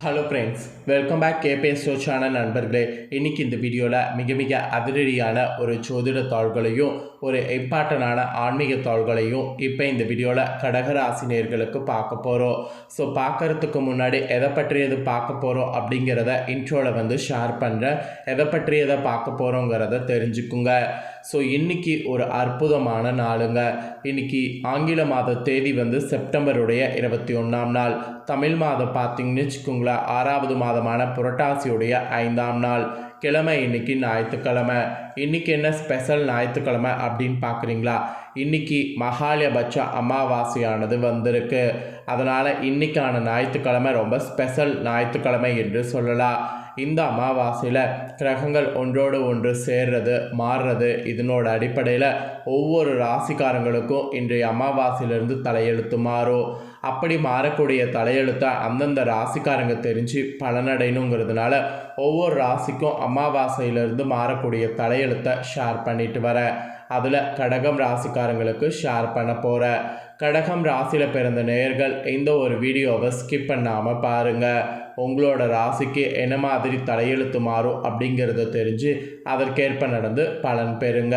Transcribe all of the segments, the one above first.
Hello friends, welcome back KPS show channel நண்பர்களே. இன்றைக்கி இந்த வீடியோவில் மிக அதிரடியான ஒரு ஜோதிட தாள்களையும் ஒரு இம்பார்ட்டண்டான ஆன்மீக தாள்களையும் இப்போ இந்த வீடியோவில் கடகராசினியர்களுக்கு பார்க்க போகிறோம். ஸோ பார்க்குறதுக்கு முன்னாடி எதை பற்றியது பார்க்க போகிறோம் அப்படிங்கிறத இன்ட்ரோவில் ஷேர் பண்ணுறேன். எதை பற்றியதை பார்க்க போகிறோங்கிறத தெரிஞ்சுக்குங்க. ஸோ இன்றைக்கி ஒரு அற்புதமான நாளுங்க. இன்றைக்கி ஆங்கில மாத தேதி செப்டம்பருடைய 21ஆம் நாள். தமிழ் மாதம் பார்த்திங்கன்னு வச்சுக்கோங்களேன், 6வது மாதமான புரட்டாசியுடைய 5ஆம் நாள். கிழமை இன்றைக்கி ஞாயிற்றுக்கிழமை. இன்றைக்கி என்ன ஸ்பெஷல் ஞாயிற்றுக்கிழமை அப்படின்னு பார்க்குறீங்களா? இன்றைக்கி மகாலயபட்ச அமாவாசையானது வந்திருக்கு. அதனால் இன்றைக்கான ஞாயிற்றுக்கிழமை ரொம்ப ஸ்பெஷல் ஞாயிற்றுக்கிழமை என்று சொல்லலாம். இந்த அமாவாசையில் கிரகங்கள் ஒன்றோடு ஒன்று சேர்றது மாறுறது, இதனோட அடிப்படையில் ஒவ்வொரு ராசிக்காரங்களுக்கும் இன்றைய அமாவாசையிலிருந்து தலையெழுத்து மாறும். அப்படி மாறக்கூடிய தலையெழுத்தை அந்தந்த ராசிக்காரங்க தெரிஞ்சு பலனடையணுங்கிறதுனால ஒவ்வொரு ராசிக்கும் அமாவாசையிலிருந்து மாறக்கூடிய தலையெழுத்தை ஷேர் பண்ணிட்டு வரேன். அதில் கடகம் ராசிக்காரங்களுக்கு ஷேர் பண்ண போகிறேன். கடகம் ராசியில் பிறந்த நேயர்கள் இந்த ஒரு வீடியோவை ஸ்கிப் பண்ணாமல் பாருங்கள். உங்களோட ராசிக்கு என்ன மாதிரி தலையெழுத்து மாறும் அப்படிங்கிறத தெரிஞ்சு அதற்கேற்ப நடந்து பலன் பெறுங்க.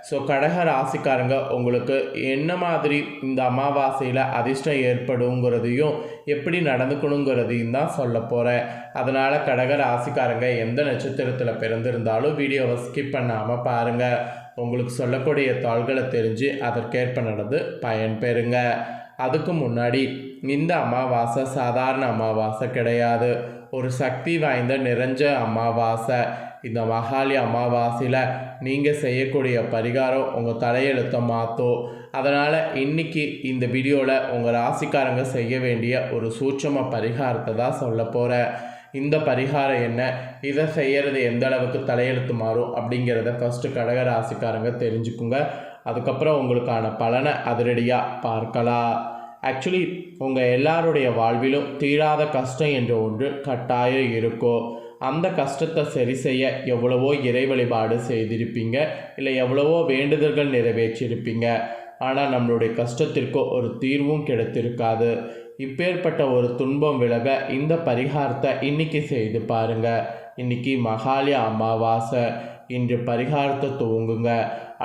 ஸோ கடக ராசிக்காரங்க உங்களுக்கு என்ன மாதிரி இந்த அமாவாசையில் அதிர்ஷ்டம் ஏற்படுங்கிறதையும் எப்படி நடந்துக்கணுங்கிறதையும் தான் சொல்ல போகிறேன். அதனால் கடக ராசிக்காரங்க எந்த நட்சத்திரத்தில் பிறந்திருந்தாலும் வீடியோவை ஸ்கிப் பண்ணாமல் பாருங்கள். உங்களுக்கு சொல்லக்கூடிய தாள்களை தெரிஞ்சு அதற்கேற்ப நடந்து பயன் பெறுங்க. அதுக்கு முன்னாடி இந்த அமாவாசை சாதாரண அமாவாசை கிடையாது, ஒரு சக்தி வாய்ந்த நிறைஞ்ச அமாவாசை. இந்த மகாலய அமாவாசையில் நீங்கள் செய்யக்கூடிய பரிகாரம் உங்கள் தலையெழுத்தை மாற்றும். அதனால் இன்றைக்கி இந்த வீடியோவில் உங்கள் ராசிக்காரங்க செய்ய வேண்டிய ஒரு சூட்சம பரிகாரத்தை தான் சொல்ல போகிறேன். இந்த பரிகாரம் என்ன, இதை செய்கிறது எந்த அளவுக்கு தலையெழுத்து மாறும் அப்படிங்கிறத ஃபஸ்ட்டு கடக ராசிக்காரங்க தெரிஞ்சுக்குங்க. அதுக்கப்புறம் உங்களுக்கான பலனை அதிரடியாக பார்க்கலாம். ஆக்சுவலி உங்கள் எல்லாருடைய வாழ்விலும் தீராத கஷ்டம் என்ற ஒன்று கட்டாயம் இருக்கும். அந்த கஷ்டத்தை சரி செய்ய எவ்வளவோ இறை வழிபாடு செய்திருப்பீங்க, இல்லை எவ்வளவோ வேண்டுதல்கள் நிறைவேற்றியிருப்பீங்க. ஆனால் நம்மளுடைய கஷ்டத்திற்கு ஒரு தீர்வும் கிடைத்திருக்காது. இப்பேற்பட்ட ஒரு துன்பம் விலக இந்த பரிகாரத்தை இன்றைக்கி செய்து பாருங்கள். இன்றைக்கி மகாலய அமாவாசை. இன்று பரிகாரத்தை துவங்குங்க.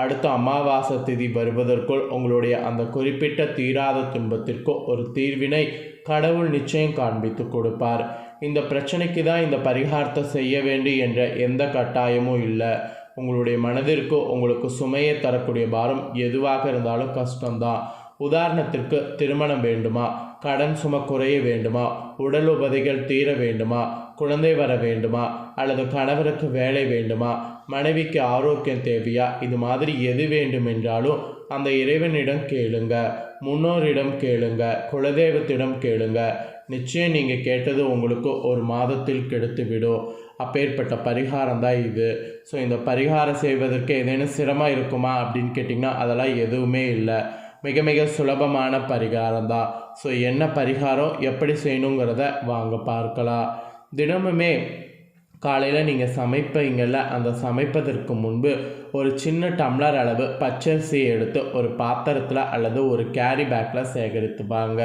அடுத்த அமாவாசை திதி வருவதற்குள் உங்களுடைய அந்த குறிப்பிட்ட தீராத துன்பத்திற்கு ஒரு தீர்வினை கடவுள் நிச்சயம் காண்பித்து கொடுப்பார். இந்த பிரச்சனைக்கு தான் இந்த பரிகாரத்தை செய்ய வேண்டும் என்ற எந்த கட்டாயமும் இல்லை. உங்களுடைய மனதிற்கு உங்களுக்கு சுமையை தரக்கூடிய பாரம் எதுவாக இருந்தாலும் கஷ்டம்தான். உதாரணத்திற்கு திருமணம் வேண்டுமா, கடன் சுமை குறைய வேண்டுமா, உடல் உபதைகள் தீர வேண்டுமா, குழந்தை வர வேண்டுமா, அல்லது கணவருக்கு வேலை வேண்டுமா, மனைவிக்கு ஆரோக்கியம் தேவையா, இது மாதிரி எது வேண்டுமென்றாலும் அந்த இறைவனிடம் கேளுங்க, முன்னோரிடம் கேளுங்க, குலதெய்வத்திடம் கேளுங்க. நிச்சயம் நீங்கள் கேட்டது உங்களுக்கு ஒரு மாதத்தில் கிடைத்துவிடும். அப்பேற்பட்ட பரிகாரம் தான் இது. ஸோ இந்த பரிகாரம் செய்வதற்கு ஏதேனும் சிரமம் இருக்குமா அப்படின்னு கேட்டிங்கன்னா அதெல்லாம் எதுவுமே இல்லை. மிக சுலபமான பரிகாரம் தான். ஸோ என்ன பரிகாரம் எப்படி செய்யணுங்கிறத வாங்க பார்க்கலாம். தினமுமே காலையில் நீங்கள் சமைப்பீங்கள்ல, அந்த சமைப்பதற்கு முன்பு ஒரு சின்ன டம்ளர் அளவு பச்சரிசியை எடுத்து ஒரு பாத்திரத்தில் அல்லது ஒரு கேரி பேக்கில் சேகரித்து வாங்க.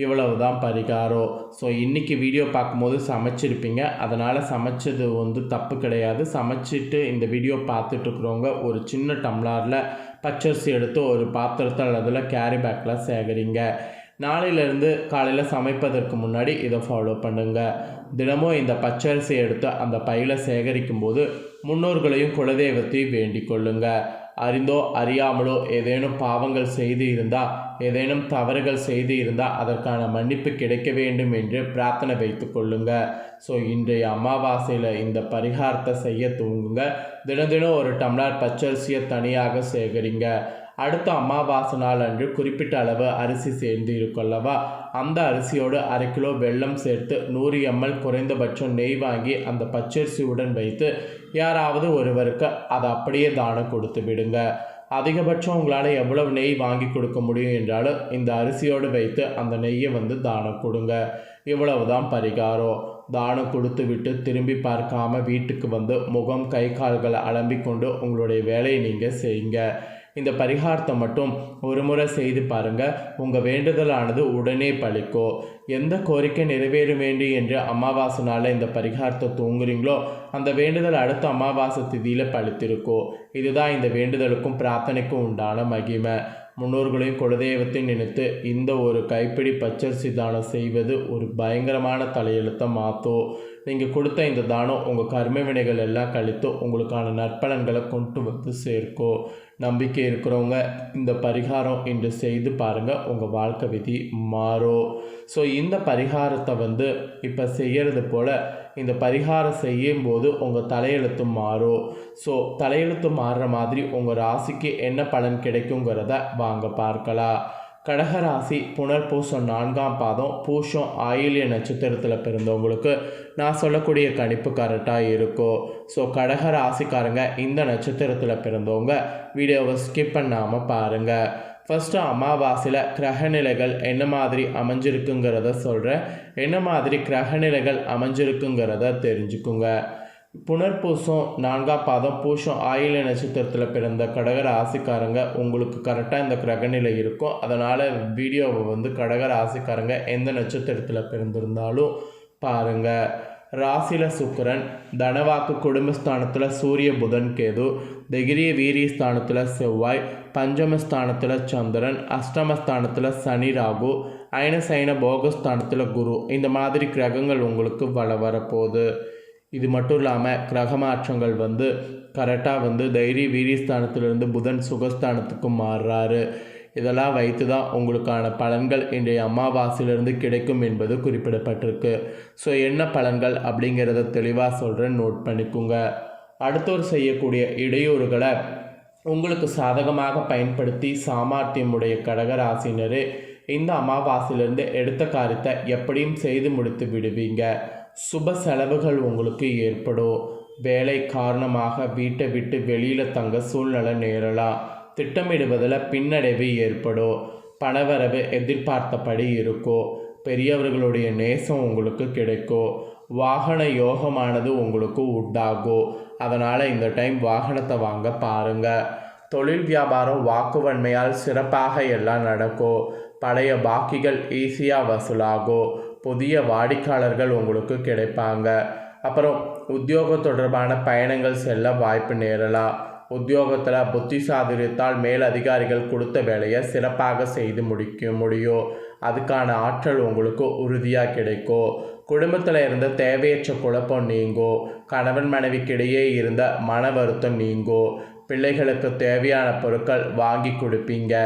இவ்வளவு தான் பரிகாரம். ஸோ இன்றைக்கி வீடியோ பார்க்கும்போது சமைச்சிருப்பீங்க, அதனால் சமைச்சது தப்பு கிடையாது. சமைச்சிட்டு இந்த வீடியோ பார்த்துட்ருக்குறவங்க ஒரு சின்ன டம்ளரில் பச்சரிசி எடுத்து ஒரு பாத்திரத்தில் அதில் கேரி பேக்கில் சேகரிங்க. நாளையிலேருந்து காலையில் சமைப்பதற்கு முன்னாடி இதை ஃபாலோ பண்ணுங்கள். தினமும் இந்த பச்சரிசி எடுத்து அந்த பையில் சேகரிக்கும் போது முன்னோர்களையும் குலதெய்வத்தையும் வேண்டிக் கொள்ளுங்க. அறிந்தோ அறியாமலோ ஏதேனும் பாவங்கள் செய்து இருந்தால், ஏதேனும் தவறுகள் செய்து இருந்தால் அதற்கான மன்னிப்பு கிடைக்க வேண்டும் என்று பிரார்த்தனை வைத்து கொள்ளுங்க. ஸோ இன்றைய அமாவாசையில் இந்த பரிகாரத்தை செய்ய துவங்குங்க. தினம் ஒரு டம்ளர் பச்சரிசியை தனியாக சேகரிங்க. அடுத்த அமாவாசை நாள் அன்று குறிப்பிட்ட அளவு அரிசி சேர்ந்து இருக்கல்லவா, அந்த அரிசியோடு 1/2 கிலோ வெல்லம் சேர்த்து 100 ml குறைந்தபட்சம் நெய் வாங்கி அந்த பச்சரிசியுடன் வைத்து யாராவது ஒருவருக்கு அதை அப்படியே தானம் கொடுத்து விடுங்க. அதிகபட்சம் உங்களால் எவ்வளவு நெய் வாங்கி கொடுக்க முடியும் என்றாலும் இந்த அரிசியோடு வைத்து அந்த நெய்யை தானம் கொடுங்க. இவ்வளவு தான் பரிகாரம். தானம் கொடுத்து விட்டு திரும்பி பார்க்காம வீட்டுக்கு முகம் கை கால்களை அலம்பிக்கொண்டு உங்களுடைய வேலையை நீங்கள் செய்யுங்க. இந்த பரிகாரத்தை மட்டும் ஒரு முறை செய்து பாருங்கள். உங்கள் வேண்டுதலானது உடனே பலிக்கும். எந்த கோரிக்கை நிறைவேற வேண்டும் என்று அமாவாசை நாளில் இந்த பரிகாரத்தை தூங்குறீங்களோ அந்த வேண்டுதல் அடுத்த அமாவாசை திதியில் பலித்திருக்கும். இதுதான் இந்த வேண்டுதலுக்கும் பிரார்த்தனைக்கும் உண்டான மகிமை. முன்னோர்களையும் குலதெய்வத்தையும் நினைத்து இந்த ஒரு கைப்பிடி பச்சரிசி தானம் செய்வது ஒரு பயங்கரமான தலையெழுத்தை மாற்றும். நீங்கள் கொடுத்த இந்த தானம் உங்கள் கர்ம வினைகள் எல்லாம் கழித்து உங்களுக்கான நற்பலன்களை கொண்டு வந்து சேர்க்கும். நம்பிக்கை இருக்கிறவங்க இந்த பரிகாரம் இன்று செய்து பாருங்கள், உங்கள் வாழ்க்கை விதி மாறும். ஸோ இந்த பரிகாரத்தை இப்போ செய்கிறது போல் இந்த பரிகாரம் செய்யும்போது உங்கள் தலையெழுத்து மாறும். ஸோ தலையெழுத்து மாறுற மாதிரி உங்கள் ராசிக்கு என்ன பலன் கிடைக்குங்கிறத வாங்க பார்க்கலாம். கடகராசி புனர்பூசம் 4ஆம் பாதம் பூஷம் ஆயில்ய நட்சத்திரத்தில் பிறந்தவங்களுக்கு நான் சொல்லக்கூடிய கணிப்பு கரெக்டாக இருக்கும். ஸோ கடகராசிக்காரங்க இந்த நட்சத்திரத்தில் பிறந்தவங்க வீடியோவை ஸ்கிப் பண்ணாமல் பாருங்கள். ஃபஸ்ட்டு அமாவாசையில் கிரகநிலைகள் என்ன மாதிரி அமைஞ்சிருக்குங்கிறத சொல்கிறேன். என்ன மாதிரி கிரகநிலைகள் அமைஞ்சிருக்குங்கிறத தெரிஞ்சுக்குங்க. புனர்பூசம் 4ஆம் பாதம் பூஷம் ஆயில்ய நட்சத்திரத்தில் பிறந்த கடக ராசிக்காரங்க உங்களுக்கு கரெக்டாக இந்த கிரகநிலை இருக்கும். அதனால் வீடியோவை கடக ராசிக்காரங்க எந்த நட்சத்திரத்தில் பிறந்திருந்தாலும் பாருங்கள். ராசியில் சுக்கிரன், தனவாக்கு குடும்பஸ்தானத்தில் சூரிய புதன் கேது, தைரிய வீரிய ஸ்தானத்தில் செவ்வாய், பஞ்சமஸ்தானத்தில் சந்திரன், அஷ்டமஸ்தானத்தில் சனி ராகு, அயனசைன போகஸ்தானத்தில் குரு. இந்த மாதிரி கிரகங்கள் உங்களுக்கு வரப்போகுது. இது மட்டும் இல்லாமல் கிரக மாற்றங்கள் கரெக்டாக தைரிய வீரியஸ்தானத்திலிருந்து புதன் சுகஸ்தானத்துக்கு மாறுறாரு. இதெல்லாம் வைத்து தான் உங்களுக்கான பலன்கள் இன்றைய அமாவாசையிலிருந்து கிடைக்கும் என்பது குறிப்பிடப்பட்டிருக்கு. ஸோ என்ன பலன்கள் அப்படிங்கிறத தெளிவாக சொல்கிறேன், நோட் பண்ணிக்கோங்க. அடுத்தவர் செய்யக்கூடிய இடையூறுகளை உங்களுக்கு சாதகமாக பயன்படுத்தி சாமர்த்தியமுடைய கடகராசினரே இந்த அமாவாசையிலிருந்து எடுத்த காரியத்தை எப்படியும் செய்து முடித்து விடுவீங்க. சுப செலவுகள் உங்களுக்கு ஏற்படும். வேலை காரணமாக வீட்டை விட்டு வெளியில் தங்க சூழ்நிலை நேரலாம். திட்டமிடுவதில் பின்னடைவு ஏற்படும். பணவரவு எதிர்பார்த்தபடி இருக்கும். பெரியவர்களுடைய நேசம் உங்களுக்கு கிடைக்கும். வாகன யோகமானது உங்களுக்கு உண்டாகும். அதனால் இந்த டைம் வாகனத்தை வாங்க பாருங்கள். தொழில் வியாபாரம் வாக்குவன்மையால் சிறப்பாக எல்லாம் நடக்கும். பழைய பாக்கிகள் ஈஸியாக வசூலாகும். புதிய வாடிக்கையாளர்கள் உங்களுக்கு கிடைப்பாங்க. அப்புறம் உத்தியோக தொடர்பான பயணங்கள் செல்ல வாய்ப்பு நேரலாம். உத்தியோகத்தில் புத்திசாதுரியத்தால் மேல் அதிகாரிகள் கொடுத்த வேலையை சிறப்பாக செய்து முடிக்க முடியும். அதுக்கான ஆற்றல் உங்களுக்கு உறுதியாக கிடைக்கும். குடும்பத்தில் இருந்த தேவையற்ற குழப்பம் நீங்கும். கணவன் மனைவிக்கிடையே இருந்த மன வருத்தம் நீங்கும். பிள்ளைகளுக்கு தேவையான பொருட்கள் வாங்கி கொடுப்பீங்க.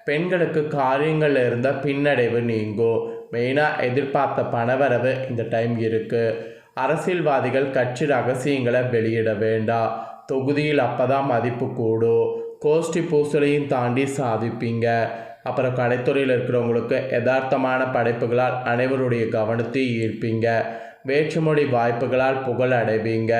பெண்களுக்கு காரியங்களில் இருந்த பின்னடைவு நீங்கும். மெயினாக எதிர்பார்த்த பணவரவு இந்த டைம் இருக்குது. அரசியல்வாதிகள் கட்சி ரகசியங்களை வெளியிட வேண்டாம். தொகுதியில் அப்போதான் மதிப்பு கூடும். கோஷ்டி பூசலையும் தாண்டி சாதிப்பீங்க. அப்புறம் கலைத்துறையில் இருக்கிறவங்களுக்கு யதார்த்தமான படைப்புகளால் அனைவருடைய கவனத்தை ஈர்ப்பீங்க. வேற்றுமொழி வாய்ப்புகளால் புகழ் அடைவீங்க.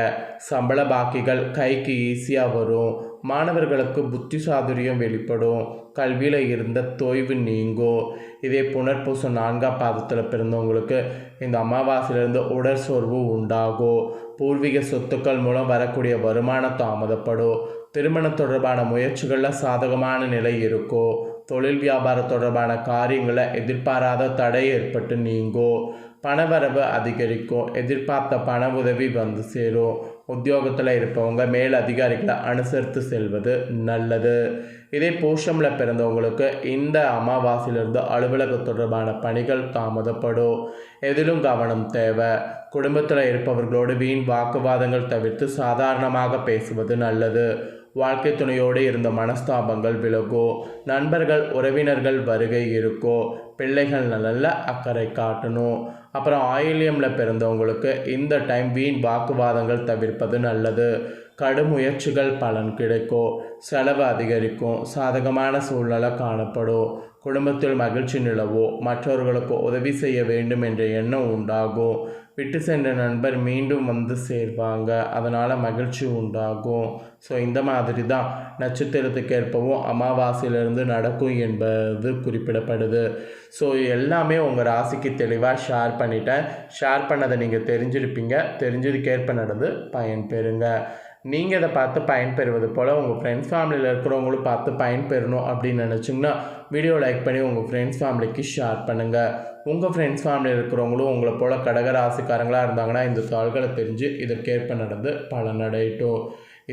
சம்பள பாக்கிகள் கைக்கு ஈஸியாக வரும். மாணவர்களுக்கு புத்தி சாதுரியம் வெளிப்படும். கல்வியில் இருந்த தொய்வு நீங்கும். இதே புனர்பூசம் 4ஆம் பாதத்தில் பிறந்தவங்களுக்கு இந்த அமாவாசையிலிருந்து உடற் சோர்வு உண்டாகும். பூர்வீக சொத்துக்கள் மூலம் வரக்கூடிய வருமானம் தாமதப்படும். திருமணம் தொடர்பான முயற்சிகளில் சாதகமான நிலை இருக்கும். தொழில் வியாபாரம் தொடர்பான காரியங்களில் எதிர்பாராத தடை ஏற்பட்டு நீங்கும். பணவரவு அதிகரிக்கும். எதிர்பார்த்த பண உதவி சேரும். உத்தியோகத்தில் இருப்பவங்க மேல் அதிகாரிகளை அனுசரித்து செல்வது நல்லது. இதே பூஷமில் பிறந்தவங்களுக்கு இந்த அமாவாசையிலிருந்து அலுவலக தொடர்பான பணிகள் தாமதப்படும். எதிலும் கவனம் தேவை. குடும்பத்தில் இருப்பவர்களோடு வீண் வாக்குவாதங்கள் தவிர்த்து சாதாரணமாக பேசுவது நல்லது. வாழ்க்கை துணையோடு இருந்த மனஸ்தாபங்கள் விலகும். நண்பர்கள் உறவினர்கள் வருகை இருக்கும். பிள்ளைகள் நல்ல அக்கறை காட்டணும். அப்புறம் ஆயில்யமில் பிறந்தவங்களுக்கு இந்த டைம் வீண் வாக்குவாதங்கள் தவிர்ப்பது நல்லது. கடும் முயற்சிகள் பலன் கிடைக்கும். செலவு அதிகரிக்கும். சாதகமான சூழ்நிலை காணப்படும். குடும்பத்தில் மகிழ்ச்சி நிலவும். மற்றவர்களுக்கு உதவி செய்ய வேண்டும் என்ற எண்ணம் உண்டாகும். விட்டு சென்ற நண்பர் மீண்டும் சேர்வாங்க. அதனால் மகிழ்ச்சி உண்டாகும். ஸோ இந்த மாதிரி தான் நட்சத்திரத்துக்கு ஏற்பவும் அமாவாசையிலிருந்து நடக்கும் என்பது குறிப்பிடப்படுது. ஸோ எல்லாமே உங்கள் ராசிக்கு தெளிவாக ஷேர் பண்ணிட்டேன். ஷேர் பண்ணதை நீங்கள் தெரிஞ்சிருப்பீங்க. தெரிஞ்சதுக்கேற்ப நடந்து பயன்பெறுங்க. நீங்கள் இதை பார்த்து பயன்பெறுவது போல் உங்கள் ஃப்ரெண்ட்ஸ் ஃபேமிலியில் இருக்கிறவங்களும் பார்த்து பயன்பெறணும் அப்படின்னு நினச்சிங்கன்னா வீடியோ லைக் பண்ணி உங்கள் ஃப்ரெண்ட்ஸ் ஃபேமிலிக்கு ஷேர் பண்ணுங்கள். உங்கள் ஃப்ரெண்ட்ஸ் ஃபேமிலியில் இருக்கிறவங்களும் உங்களை போல் கடக ராசிக்காரங்களாக இருந்தாங்கன்னா இந்த தாள்களை தெரிஞ்சு இதற்கேற்ப நடந்து பலனடையட்டும்.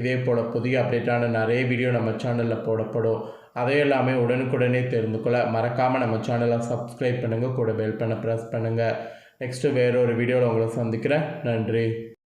இதே போல் புதிய அப்டேட்டான நிறைய வீடியோ நம்ம சேனலில் போடப்படும். அதை எல்லாமே உடனுக்குடனே தெரிந்து கொள்ள மறக்காமல் நம்ம சேனலை சப்ஸ்கிரைப் பண்ணுங்கள், கூட பெல் பண்ண ப்ரெஸ் பண்ணுங்கள். நெக்ஸ்ட்டு வேறொரு வீடியோவில் உங்களை சந்திக்கிறேன். நன்றி.